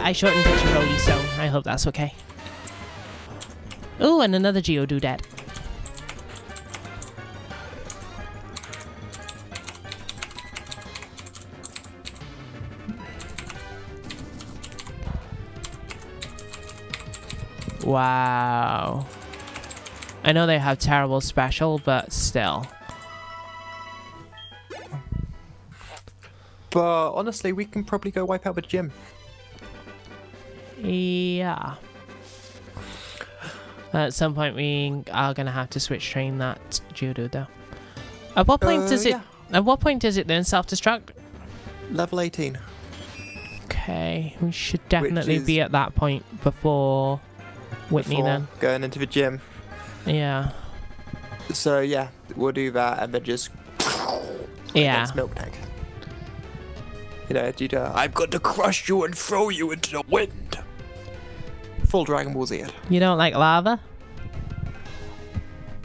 I shortened it to Rolly, so I hope that's okay. Oh, and another Geodude. Wow. I know they have terrible special, but still. But honestly, we can probably go wipe out the gym. Yeah. At some point, we are gonna have to switch train that Geodude, though. At what point does it? Yeah. At what point does it then self-destruct? Level 18. Okay, we should definitely be at that point before Whitney then. Going into the gym. Yeah. So yeah, we'll do that and then just Yeah. milk tank. You know, I'm going to crush you and throw you into the wind. Full Dragon Ball Z. You don't like lava?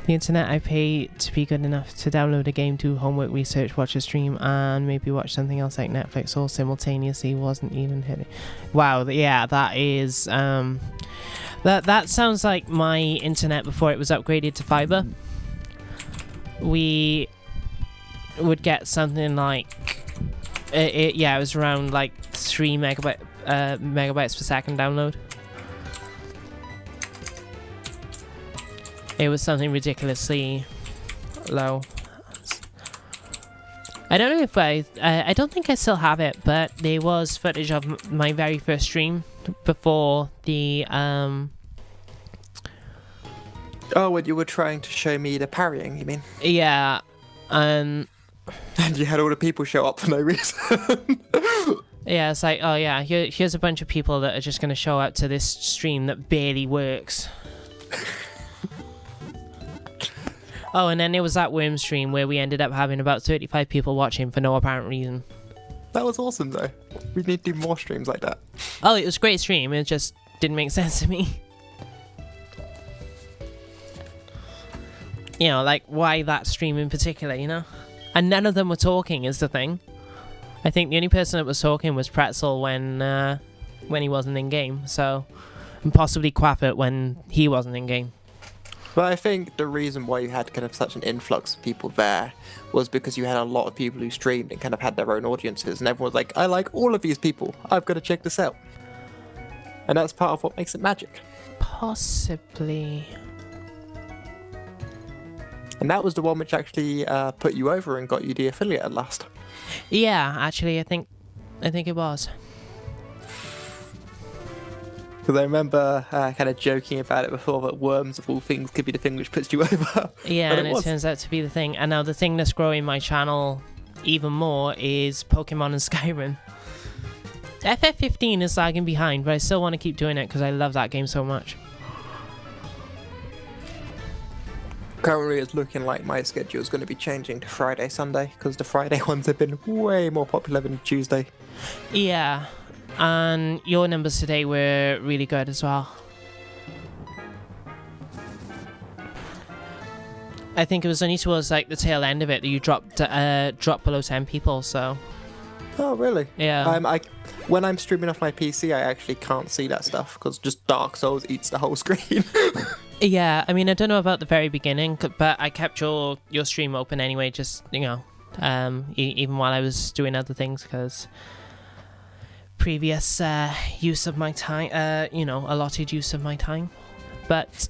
The internet I pay to be good enough to download a game, do homework, research, watch a stream, and maybe watch something else like Netflix all simultaneously wasn't even hitting. Wow, yeah, that is that sounds like my internet before it was upgraded to fiber. We would get something like it was around like 3 megabytes per second download. It was something ridiculously low. I don't know if I don't think I still have it, but there was footage of my very first stream before the Oh, when you were trying to show me the parrying, you mean? Yeah, and you had all the people show up for no reason. Yeah, it's like, oh yeah, here's a bunch of people that are just going to show up to this stream that barely works. Oh, and then there was that worm stream where we ended up having about 35 people watching for no apparent reason. That was awesome though. We need to do more streams like that. Oh, it was a great stream, it just didn't make sense to me. You know, like, why that stream in particular, you know? And none of them were talking is the thing. I think the only person that was talking was Pretzel when he wasn't in game, so, and possibly Quaffit when he wasn't in game. But I think the reason why you had kind of such an influx of people there was because you had a lot of people who streamed and kind of had their own audiences, and everyone was like, I like all of these people, I've got to check this out. And that's part of what makes it magic. Possibly. And that was the one which actually put you over and got you the affiliate at last. Yeah, actually, I think it was. Because I remember kind of joking about it before, that worms of all things could be the thing which puts you over. Yeah, and it turns out to be the thing. And now the thing that's growing my channel even more is Pokemon and Skyrim. FF15 is lagging behind, but I still want to keep doing it because I love that game so much. Currently it's looking like my schedule is going to be changing to Friday, Sunday, because the Friday ones have been way more popular than Tuesday. Yeah, and your numbers today were really good as well. I think it was only towards like the tail end of it that you dropped below 10 people, so... Oh, really? Yeah. When I'm streaming off my PC, I actually can't see that stuff, because just Dark Souls eats the whole screen. Yeah, I mean, I don't know about the very beginning, but I kept your stream open anyway, just, you know, even while I was doing other things, because previous use of my time, you know, allotted use of my time. But,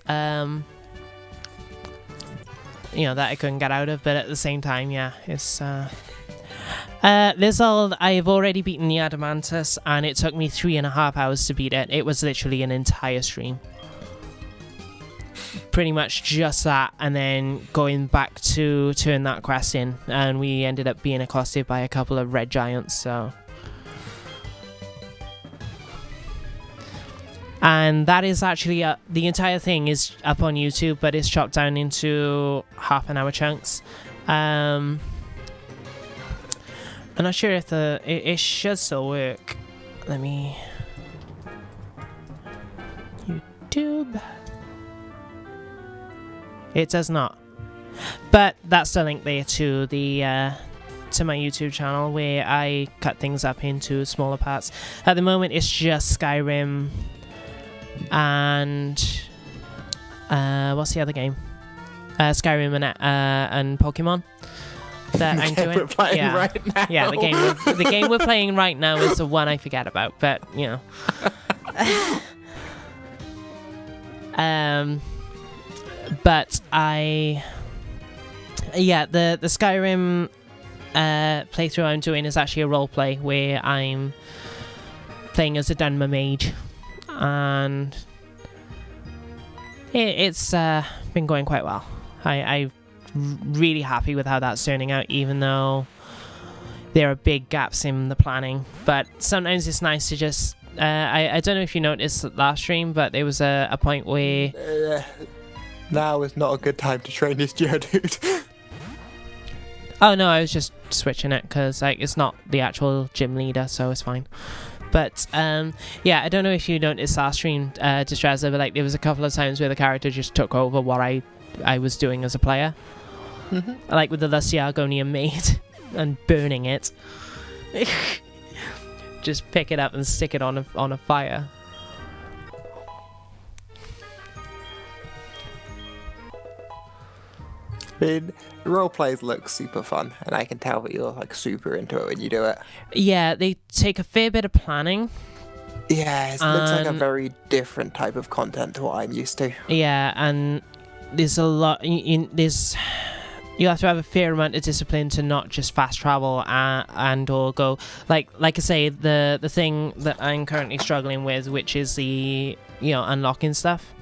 you know, that I couldn't get out of, but at the same time, yeah, it's... I've already beaten the Adamantus, and it took me 3.5 hours to beat it. It was literally an entire stream. Pretty much just that, and then going back to turn that quest in, and we ended up being accosted by a couple of red giants, so... And that is actually, the entire thing is up on YouTube, but it's chopped down into half-an-hour chunks. I'm not sure if it should still work. Let me... YouTube... It does not. But that's the link there to the to my YouTube channel where I cut things up into smaller parts. At the moment, it's just Skyrim and what's the other game? Skyrim and Pokemon that I'm doing. We're playing right now. Yeah, the game we're playing right now is the one I forget about, but you know. But the Skyrim playthrough I'm doing is actually a roleplay where I'm playing as a Dunmer mage, and it's been going quite well. I'm really happy with how that's turning out, even though there are big gaps in the planning. But sometimes it's nice to just I don't know if you noticed last stream, but there was a point where now is not a good time to train this Geodude. Oh no, I was just switching it because like it's not the actual gym leader, so it's fine. But yeah, I don't know if you noticed last stream, Distranda, but like there was a couple of times where the character just took over what I was doing as a player, like with the Luciagonian maid and burning it. Just pick it up and stick it on a fire. I mean, role plays look super fun, and I can tell that you're like super into it when you do it. Yeah, they take a fair bit of planning. Yeah, it looks like a very different type of content to what I'm used to. Yeah, and there's a lot. You have to have a fair amount of discipline to not just fast travel and or go like I say, the thing that I'm currently struggling with, which is the unlocking stuff.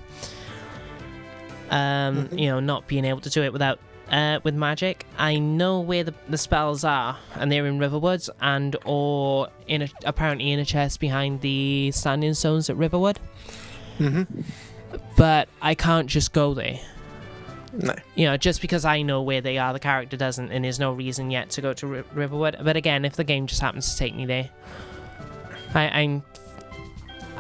Not being able to do it without with magic. I know where the spells are, and they're in Riverwoods and or apparently in a chest behind the standing stones at Riverwood. But I can't just go there. No. Just because I know where they are, the character doesn't, and there's no reason yet to go to Riverwood. But again, if the game just happens to take me there, I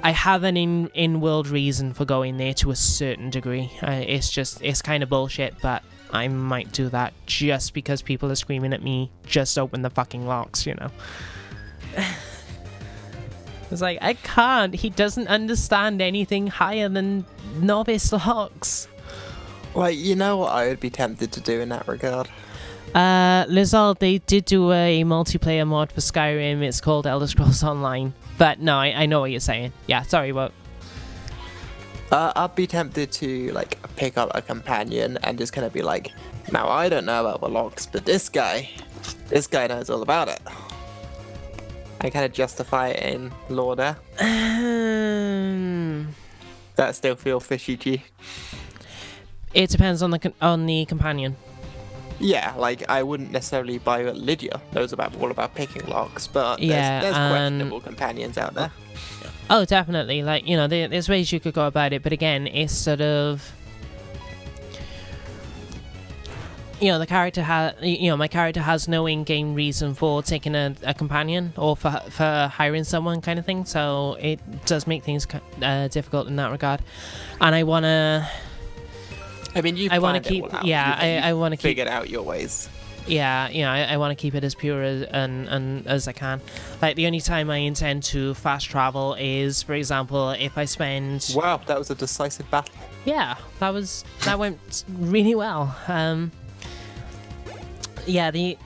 have an in-world reason for going there to a certain degree. It's kind of bullshit, but I might do that just because people are screaming at me, just open the fucking locks, It's like, I can't. He doesn't understand anything higher than novice locks. Like, you know what I would be tempted to do in that regard? Lizard, they did do a multiplayer mod for Skyrim. It's called Elder Scrolls Online. But no, I know what you're saying. Yeah, sorry, what? I'd be tempted to like pick up a companion and just kind of be like, now I don't know about the locks, but this guy knows all about it. I kind of justify it in lore there. That still feel fishy to you? It depends on the companion. Yeah, like I wouldn't necessarily buy that Lydia knows all about picking locks, but there's questionable companions out there. Oh, definitely. Like, there's ways you could go about it, but again, it's sort of, the character has, my character has no in-game reason for taking a companion or for hiring someone, kind of thing. So it does make things difficult in that regard, and I want to. I mean, I want to keep. I want to keep figured out your ways. Yeah, I want to keep it as pure as I can. Like, the only time I intend to fast travel is, for example, if I spend. Wow, that was a decisive battle. Yeah, that went really well. Yeah, the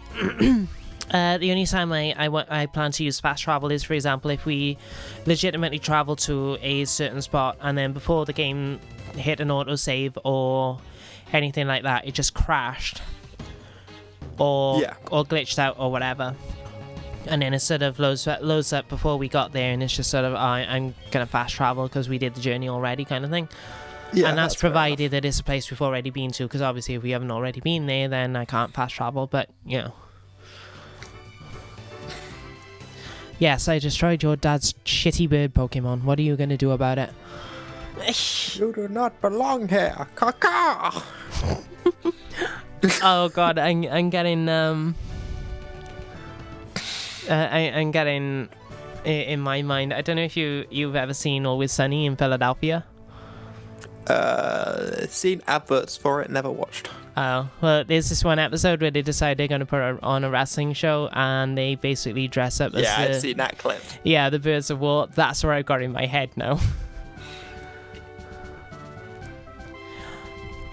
only time I plan to use fast travel is, for example, if we legitimately travel to a certain spot and then before the game hit an autosave or anything like that, it just crashed or glitched out or whatever, and then it sort of loads up before we got there, and it's just sort of I'm gonna fast travel because we did the journey already, kind of thing. Yeah, and that's provided that it's a place we've already been to, because obviously if we haven't already been there, then I can't fast travel. But yes, I destroyed your dad's shitty bird Pokemon. What are you gonna do about it? You do not belong here, caca. Oh god, I'm getting I'm getting in my mind. I don't know if you've ever seen Always Sunny in Philadelphia. Seen adverts for it, never watched. Oh, well, there's this one episode where they decide they're going to put on a wrestling show, and they basically dress up as Yeah, I've seen that clip. Yeah, the Birds of War. That's where I got in my head now.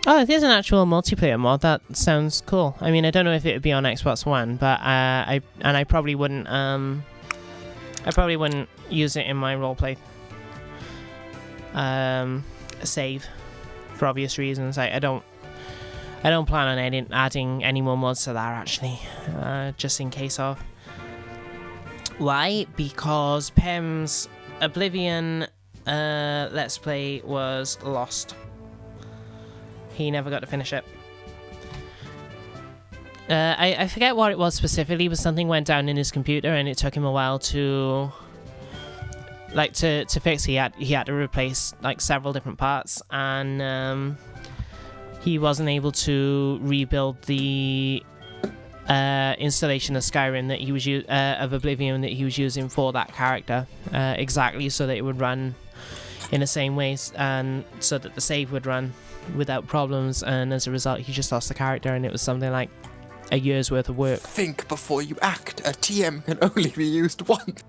Oh, there's an actual multiplayer mod. That sounds cool. I mean, I don't know if it would be on Xbox One, but I probably wouldn't. I probably wouldn't use it in my roleplay. Save, for obvious reasons. I don't plan on adding any more mods to that actually. Just in case of. Why? Because Pem's Oblivion Let's Play was lost. He never got to finish it. I forget what it was specifically, but something went down in his computer and it took him a while to fix. He had to replace like several different parts, and he wasn't able to rebuild the installation of Skyrim that he was of Oblivion that he was using for that character exactly so that it would run in the same way, and so that the save would run without problems, and as a result he just lost the character, and it was something like a year's worth of work. Think before you act. A TM can only be used once.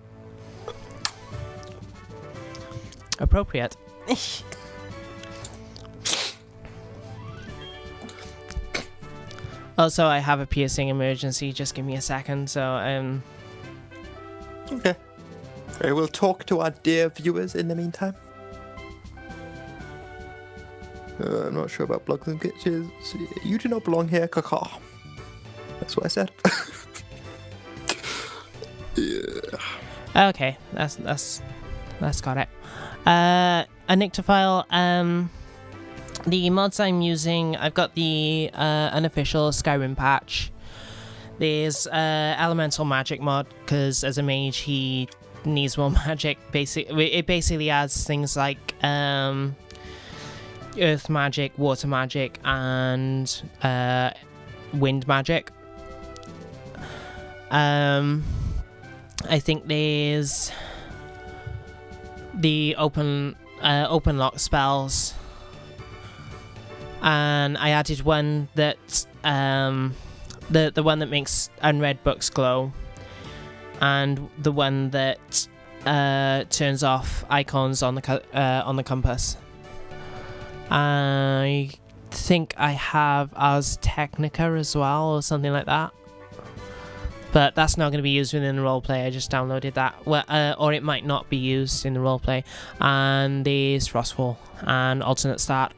Appropriate. Also, I have a piercing emergency. Just give me a second. So, Okay. I will talk to our dear viewers in the meantime. I'm not sure about plugs and glitches. You do not belong here, caca. That's what I said. Yeah. okay, that's got it. A Nyctophile. The mods I'm using, I've got the unofficial Skyrim patch. There's elemental magic mod, because as a mage he needs more magic. It basically adds things like earth magic, water magic, and wind magic. I think there's the open lock spells, and I added one that the one that makes unread books glow, and the one that turns off icons on the compass. I think I have Ars Technica as well, or something like that. But that's not going to be used within the roleplay. I just downloaded that. Well, or it might not be used in the roleplay. And there's Frostfall and Alternate Start.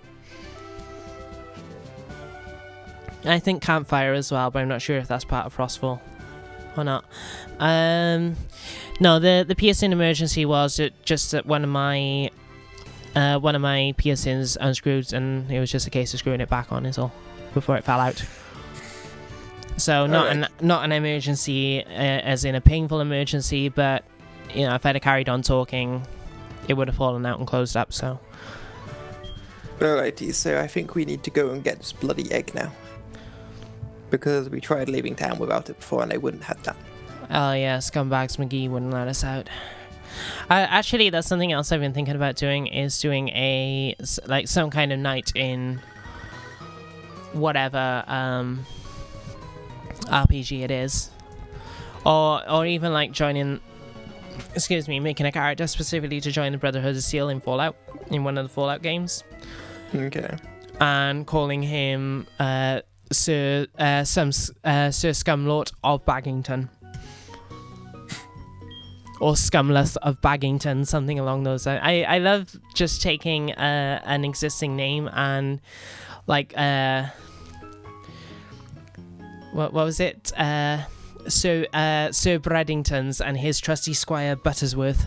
I think Campfire as well, but I'm not sure if that's part of Frostfall or not. No, the piercing emergency was just that one of my piercings unscrewed, and it was just a case of screwing it back on is all before it fell out. So not an emergency as in a painful emergency, but you know, if I'd have carried on talking, it would have fallen out and closed up. So alrighty, so I think we need to go and get this bloody egg now, because we tried leaving town without it before and they wouldn't have that. Oh yeah, Scumbags McGee wouldn't let us out. Actually, that's something else I've been thinking about doing, is doing some kind of night in whatever RPG it is, or even like making a character specifically to join the Brotherhood of Steel in Fallout, in one of the Fallout games. Okay. And calling him Sir Scumlord of Baggington. Or Scumless of Baggington, something along those lines. I love just taking an existing name and like what was it? Sir Braddington's and his trusty squire Buttersworth.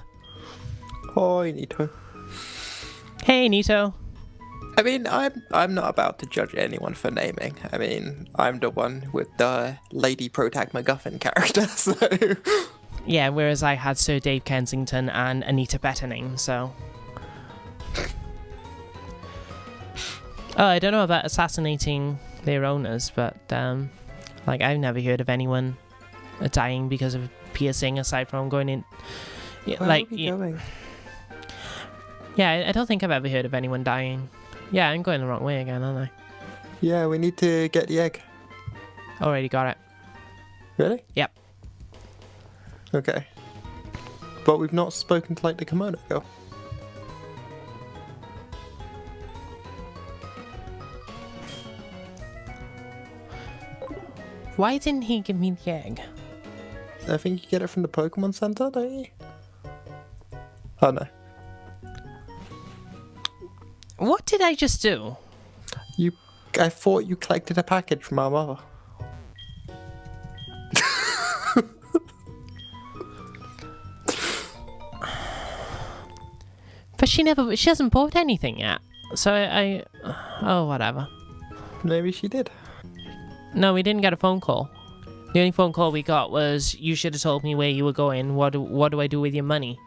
Hi, Nito. Hey, Nito. I mean, I'm not about to judge anyone for naming. I mean, I'm the one with the Lady Protag MacGuffin character, so... Yeah, whereas I had Sir Dave Kensington and Anita Betterning, so... Oh, I don't know about assassinating their owners, but, like, I've never heard of anyone dying because of piercing, aside from going in... Yeah, where are we going? Yeah, I don't think I've ever heard of anyone dying. Yeah, I'm going the wrong way again, aren't Yeah, we need to get the egg. Already got it. Really? Yep. Okay. But we've not spoken to, like, the kimono girl. Why didn't he give me the egg? I think you get it from the Pokemon Center, don't you? Oh, no. What did I just do? I thought you collected a package from our mother. But she hasn't bought anything yet. So oh, whatever. Maybe she did. No, we didn't get a phone call. The only phone call we got was, you should have told me where you were going. What do I do with your money?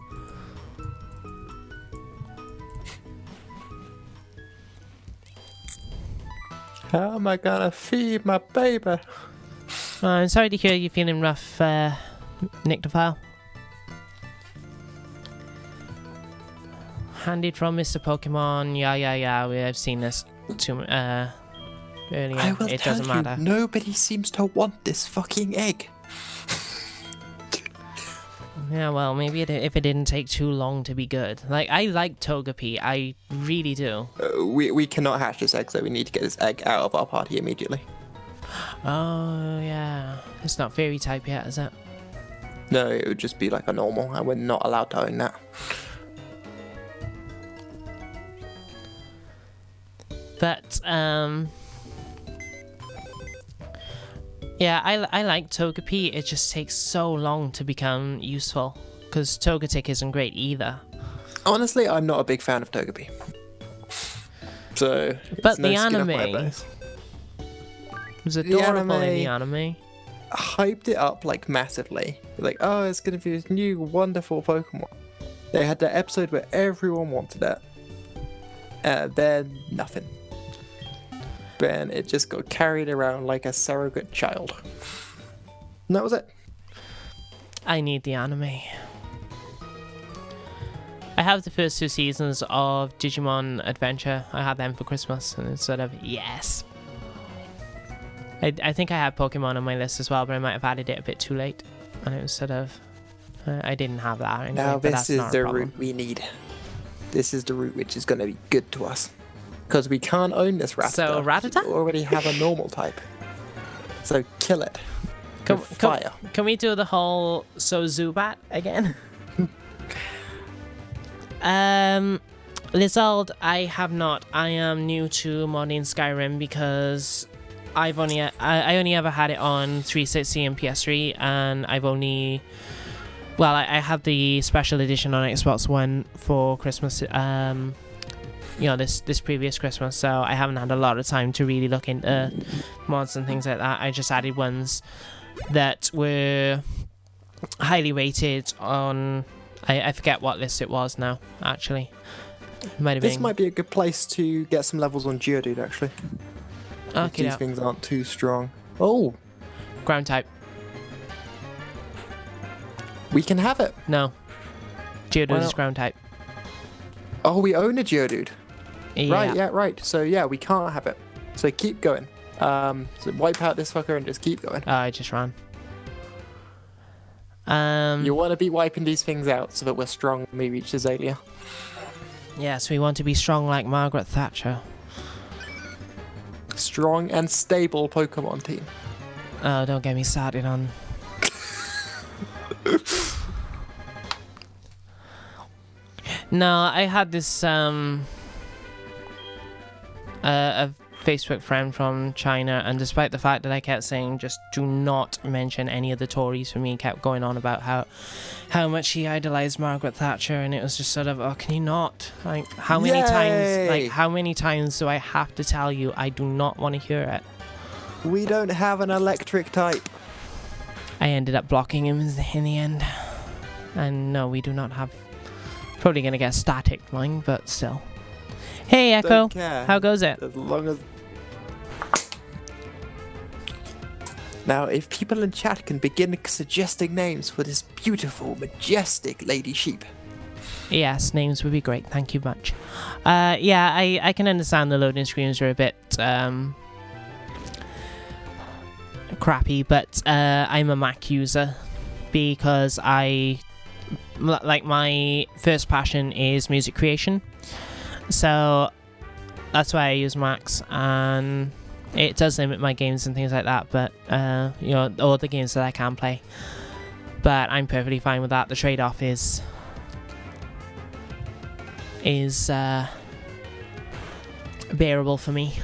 How am I gonna feed my baby? I'm sorry to hear you're feeling rough, Nyctophile. Handed from Mr. Pokemon. Yeah. I've seen this earlier. I will It tell doesn't you, matter. nobody seems to want this fucking egg. Yeah, well, maybe if it didn't take too long to be good. Like, I like Togepi. I really do. We cannot hatch this egg, so we need to get this egg out of our party immediately. Oh, yeah. It's not fairy type yet, is it? No, it would just be like a normal, and we're not allowed to own that. But, yeah, I like Togepi. It just takes so long to become useful. Because Togetic isn't great either. Honestly, I'm not a big fan of Togepi. So, But no the skin off my anime bones. was adorable in the anime. Hyped it up like massively. Like, oh, it's gonna be this new wonderful Pokemon. They had the episode where everyone wanted it. Then nothing. Then it just got carried around like a surrogate child. And that was it. I need the anime. I have the first 2 seasons of Digimon Adventure. I had them for Christmas, and it's sort of, yes. I think I had Pokemon on my list as well, but I might have added it a bit too late. And it was sort of, I didn't have that anyway, Now but this that's is not the a problem. route we need. This is the route which is going to be good to us. Because we can't own this Rattata. So, Rattata? We already have a normal type. So kill it. With fire. Can we do the whole Zubat again? Lizard, I have not. I am new to modding Skyrim because I only ever had it on 360 and PS3, and I've only, well, I had the special edition on Xbox One for Christmas. You know, this previous Christmas, so I haven't had a lot of time to really look into mods and things like that. I just added ones that were highly rated on, I forget what list it was now, actually. This might be a good place to get some levels on Geodude, actually. Okay, These things aren't too strong. Oh! Ground type. We can have it! No. Geodude is ground type. Oh, we own a Geodude. Yeah. Right, yeah, right. So yeah, we can't have it. So keep going. So wipe out this fucker and just keep going. Oh, I just ran. You want to be wiping these things out so that we're strong when we reach Azalea. Yes, we want to be strong like Margaret Thatcher. Strong and stable Pokemon team. Oh, don't get me started on... No, I had this a Facebook friend from China, and despite the fact that I kept saying just do not mention any of the Tories for me, kept going on about how much he idolized Margaret Thatcher, and it was just sort of, oh, can you not? Like, how many times do I have to tell you I do not want to hear it? We don't have an electric type. I ended up blocking him in the end. And no, we do not have... Probably going to get static flying, but still. Hey, Echo. Don't care. How goes it? As long as... Now, if people in chat can begin suggesting names for this beautiful, majestic lady sheep. Yes, names would be great. Thank you much. Yeah, I can understand the loading screens are a bit crappy, but I'm a Mac user because my first passion is music creation, so that's why I use Macs, and it does limit my games and things like that, but all the games that I can play, but I'm perfectly fine with that. The trade-off is bearable for me.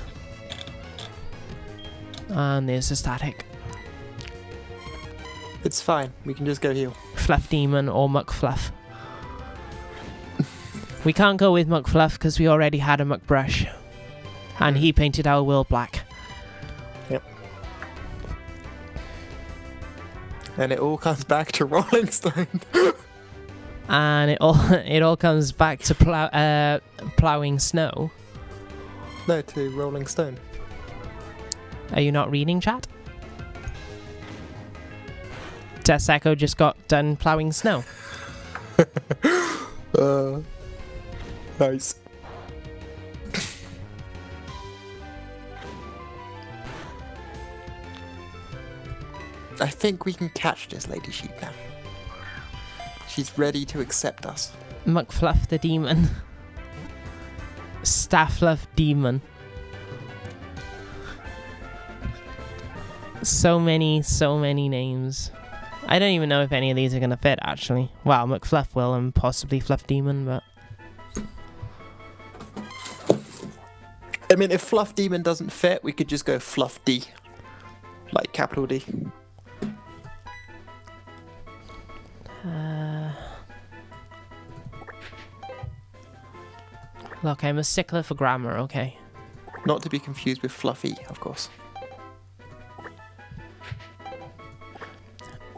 And there's the static. It's fine. We can just go heal. Fluff Demon or Muck Fluff. We can't go with Muck Fluff because we already had a Muck Brush. And he painted our world black. Yep. And it all comes back to Rolling Stone. And it all comes back to plowing snow. No, to Rolling Stone. Are you not reading, chat? Desecho just got done plowing snow. Nice. I think we can catch this Lady Sheep now. She's ready to accept us. Muckfluff the Demon. Staffluff Demon. So many names. I don't even know if any of these are going to fit, actually. Well, McFluff will, and possibly Fluff Demon, but... I mean, if Fluff Demon doesn't fit, we could just go Fluff D. Like capital D. Look, I'm a stickler for grammar, okay? Not to be confused with Fluffy, of course.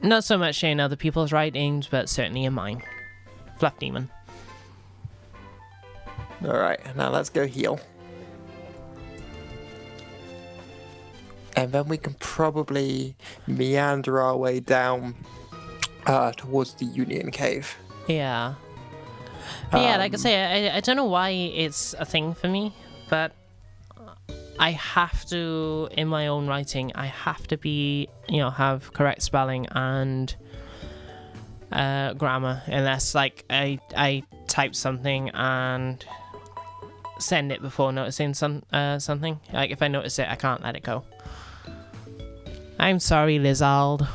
Not so much in other people's writings, but certainly in mine. Fluff Demon. Alright, now let's go heal. And then we can probably meander our way down towards the Union Cave. Yeah. But yeah, like I say, I don't know why it's a thing for me, but I have to, in my own writing, I have to be, have correct spelling and grammar, unless, like, I type something and send it before noticing something. Like, if I notice it, I can't let it go. I'm sorry, Lizard.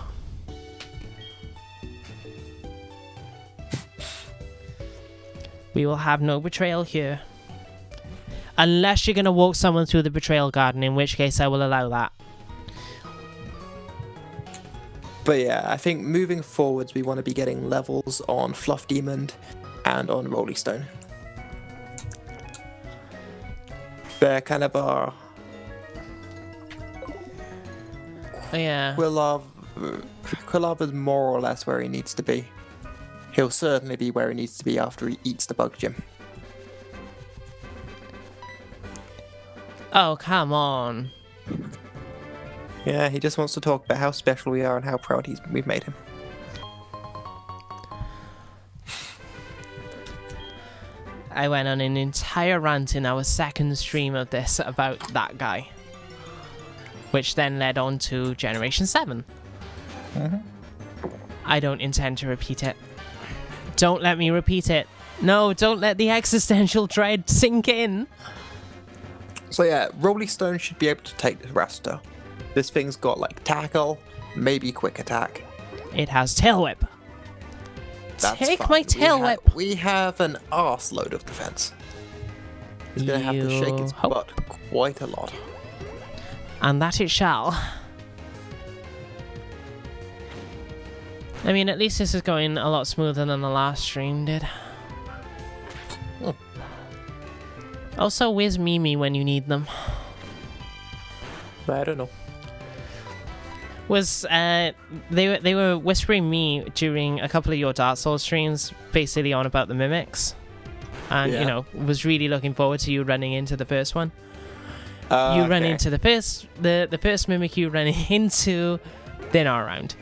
We will have no betrayal here. Unless you're going to walk someone through the betrayal garden, in which case I will allow that. But yeah, I think moving forwards, we want to be getting levels on Fluff Demon and on Rolling Stone. They're kind of our... Yeah. Quilov is more or less where he needs to be. He'll certainly be where he needs to be after he eats the bug gym. Oh, come on. Yeah, he just wants to talk about how special we are and how proud we've made him. I went on an entire rant in our second stream of this about that guy. Which then led on to Generation 7. Mm-hmm. I don't intend to repeat it. Don't let me repeat it. No, don't let the existential dread sink in. So yeah, Rolling Stone should be able to take the Raster. This thing's got like tackle, maybe quick attack. It has tail whip. That's Take fine. my tail whip. We have an arse load of defense. He's gonna have to shake its butt quite a lot. And that it shall. I mean, at least this is going a lot smoother than the last stream did. Also, where's Mimi when you need them? I don't know. Was they were whispering me during a couple of your Dark Souls streams, basically on about the mimics, and was really looking forward to you running into the first one. You run into the first mimic you run into, they're not around.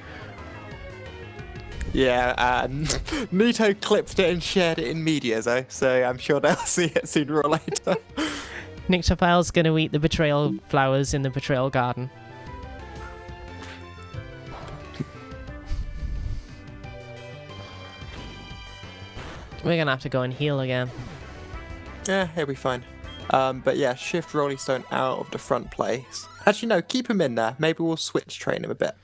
Yeah, and Nito clipped it and shared it in media, though, so I'm sure they'll see it sooner or later. Nictophile's gonna eat the betrayal flowers in the betrayal garden. We're gonna have to go and heal again. Yeah, he'll be fine. But yeah, shift Rolling Stone out of the front place. Actually, no, keep him in there. Maybe we'll switch train him a bit.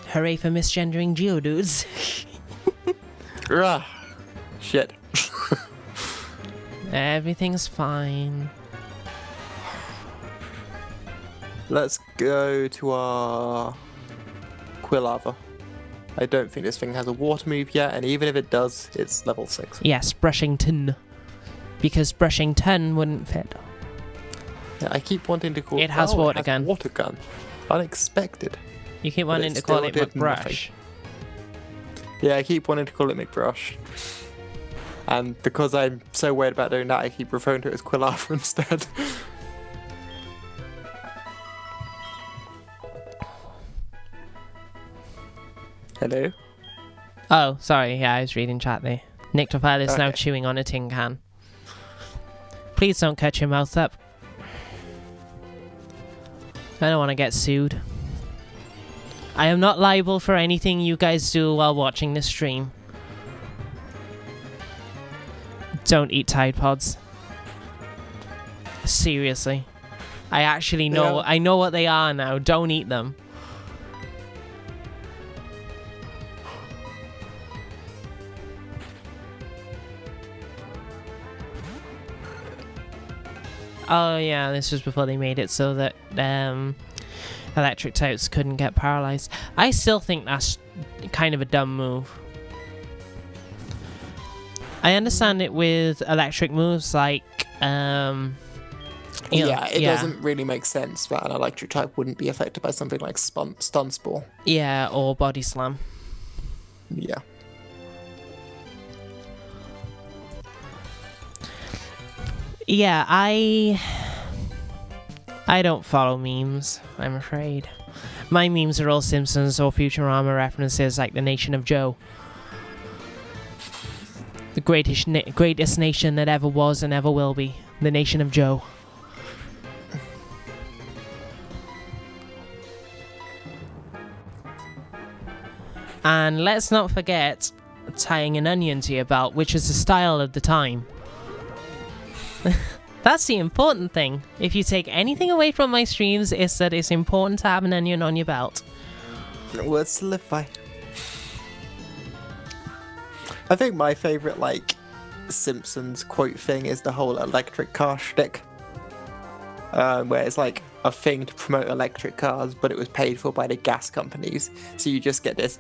Hooray for misgendering Geodudes. Ugh. Shit. Everything's fine. Let's go to our Quilava. I don't think this thing has a water move yet, and even if it does, it's level 6. Yes, Brushington. Because Brushington wouldn't fit. Yeah, I keep wanting to call it. Has water gun. Water gun. Unexpected. You keep wanting to call it McBrush. Yeah, I keep wanting to call it McBrush. And because I'm so worried about doing that, I keep referring to it as Quilava instead. Hello? Oh, sorry. Yeah, I was reading chat there. Nyctophile is now Okay. chewing on a tin can. Please don't cut your mouth up. I don't want to get sued. I am not liable for anything you guys do while watching this stream. Don't eat Tide Pods. Seriously. I actually know. Yeah. I know what they are now. Don't eat them. Oh yeah, this was before they made it so that electric types couldn't get paralyzed. I still think that's kind of a dumb move. I understand it with electric moves like It doesn't really make sense that an electric type wouldn't be affected by something like Stun Spore. Yeah, or Body Slam. Yeah. Yeah, I don't follow memes, I'm afraid. My memes are all Simpsons or Futurama references like the Nation of Joe. The greatest nation that ever was and ever will be. The Nation of Joe. And let's not forget tying an onion to your belt, which is the style of the time. That's the important thing. If you take anything away from my streams, it's that it's important to have an onion on your belt. Words solidify. I think my favourite, like, Simpsons quote thing is the whole electric car shtick. Where it's like a thing to promote electric cars, but it was paid for by the gas companies. So you just get this,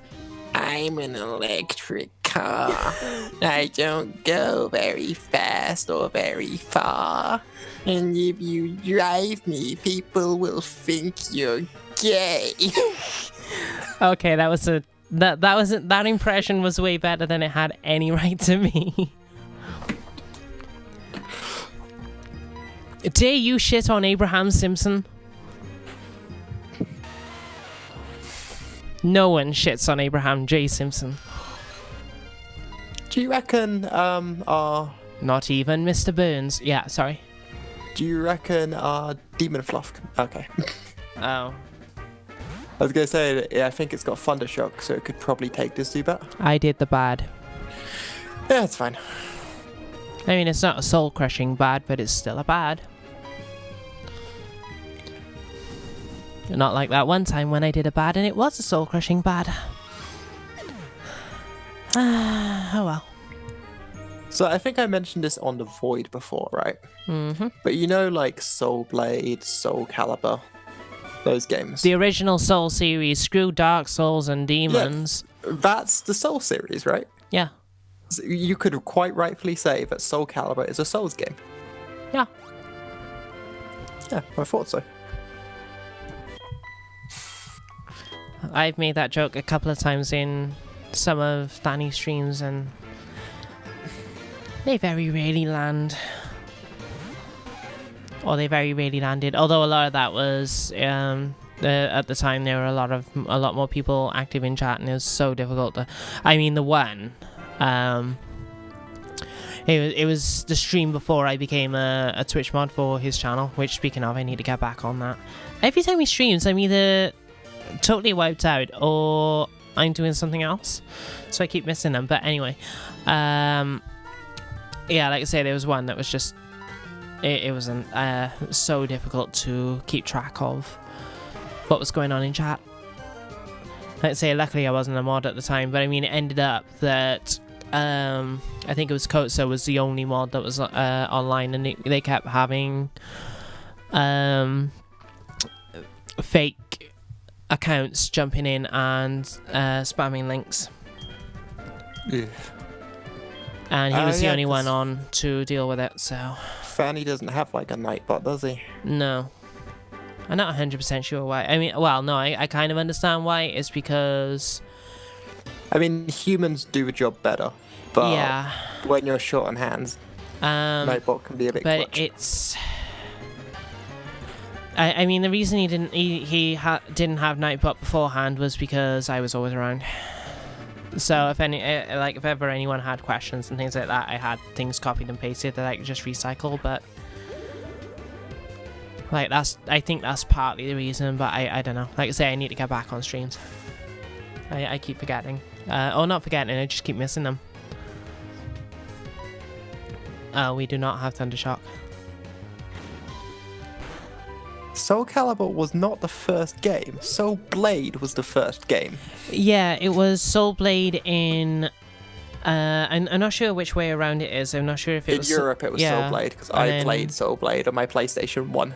I'm an electric car. I don't go very fast or very far. And if you drive me, people will think you're gay. Okay, that impression was way better than it had any right to be. Dare you shit on Abraham Simpson? No one shits on Abraham J. Simpson. Do you reckon Not even Mr. Burns. Yeah, sorry. Do you reckon Demon Fluff? Okay. Oh. I was gonna say that, yeah, I think it's got Thundershock, so it could probably take this Zubat. I did the bad. Yeah, it's fine. I mean, it's not a soul-crushing bad, but it's still a bad. Not like that one time when I did a bad and it was a soul-crushing bad. Oh well. So I think I mentioned this on the Void before, right? Mm-hmm. But you know, like Soul Blade, Soul Calibur, those games. The original Soul series, screw Dark Souls and Demons. Yeah, that's the Soul series, right? Yeah. So you could quite rightfully say that Soul Calibur is a Souls game. Yeah. Yeah, I thought so. I've made that joke a couple of times in some of Danny's streams and they very rarely land. Or they very rarely landed. Although a lot of that was at the time there were a lot more people active in chat and it was so difficult to. I mean, the one, it was the stream before I became a Twitch mod for his channel. Which, speaking of, I need to get back on that. Every time he streams, I'm either totally wiped out or I'm doing something else, so I keep missing them. But anyway, yeah, like I say, there was one that was just it wasn't so difficult to keep track of what was going on in chat. Like I say, luckily I wasn't a mod at the time, but I mean, it ended up that I think it was Kotso was the only mod that was online, and they kept having fake accounts jumping in and spamming links. Yeah. And he was the only one on to deal with it, so... Fanny doesn't have like a Nightbot, does he? No. I'm not 100% sure why. I mean, well, no, I kind of understand why. It's because... I mean, humans do the job better, but yeah. when you're short on hands, Nightbot can be a bit clutch. But it's... I mean, the reason he didn't have Nightbot beforehand was because I was always around. So if ever anyone had questions and things like that, I had things copied and pasted that I could just recycle. But like I think that's partly the reason. But I don't know. Like I say, I need to get back on streams. I keep forgetting. Or not forgetting. I just keep missing them. We do not have Thundershock. Soul Calibur was not the first game. Soul Blade was the first game. Yeah, it was Soul Blade in... I'm not sure which way around it is. I'm not sure if it was... In Europe, it was Soul Blade, because I played Soul Blade on my PlayStation 1.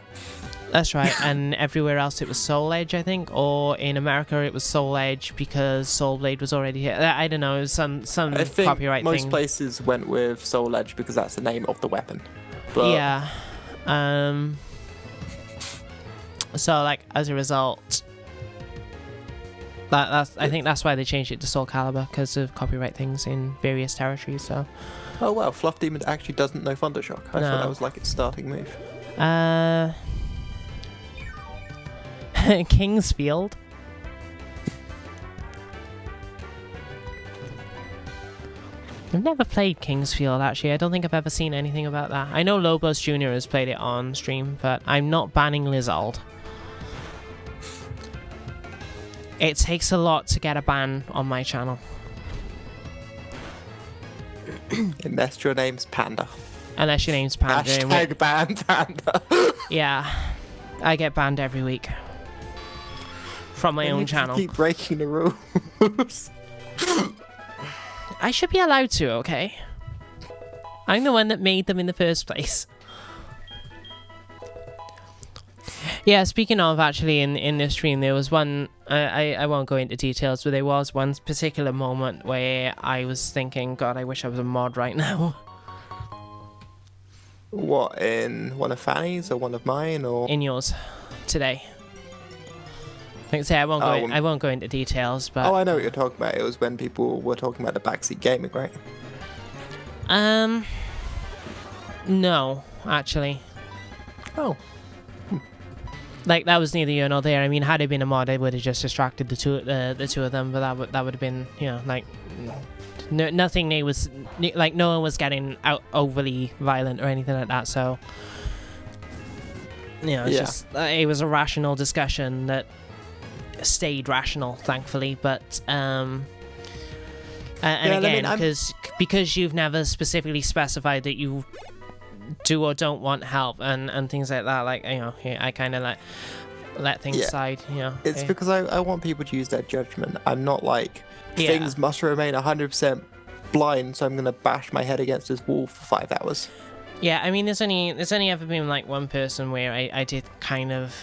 That's right, and everywhere else it was Soul Edge, I think, or in America it was Soul Edge because Soul Blade was already here. I don't know, it was some I think copyright most thing. places went with Soul Edge because that's the name of the weapon. But yeah. So, like, as a result, I think that's why they changed it to Soul Calibur, because of copyright things in various territories. So. Oh wow, Fluff Demon actually doesn't know Thundershock. I thought that was like its starting move. Kingsfield. I've never played Kingsfield, actually. I don't think I've ever seen anything about that. I know Lobos Jr. has played it on stream, but I'm not banning Lizald. It takes a lot to get a ban on my channel. Unless your name's Panda. Unless your name's Panda. Hashtag ban Panda. Yeah. I get banned every week. From my own channel. Keep breaking the rules. I should be allowed to, okay? I'm the one that made them in the first place. Yeah, speaking of, actually, in this stream, there was one... I won't go into details, but there was one particular moment where I was thinking, God, I wish I was a mod right now. What, in one of Fanny's or one of mine, or...? In yours. Today. Like I say, I won't go into details, but... Oh, I know what you're talking about. It was when people were talking about the backseat gaming, right? No, actually. Oh. Like, that was neither here nor there. I mean, had it been a mod, I would have just distracted the two of them, but that would have been, you know, like... nothing there was... Like, no one was getting out overly violent or anything like that, so... You know, it's just... it was a rational discussion that stayed rational, thankfully, but... and again, because you've never specifically specified that you do or don't want help and things like that, like, you know, I kind of like let things slide, you know. It's because I want people to use their judgment. I'm not like, things must remain 100% blind, so I'm going to bash my head against this wall for 5 hours. Yeah, I mean, there's only ever been like one person where I did kind of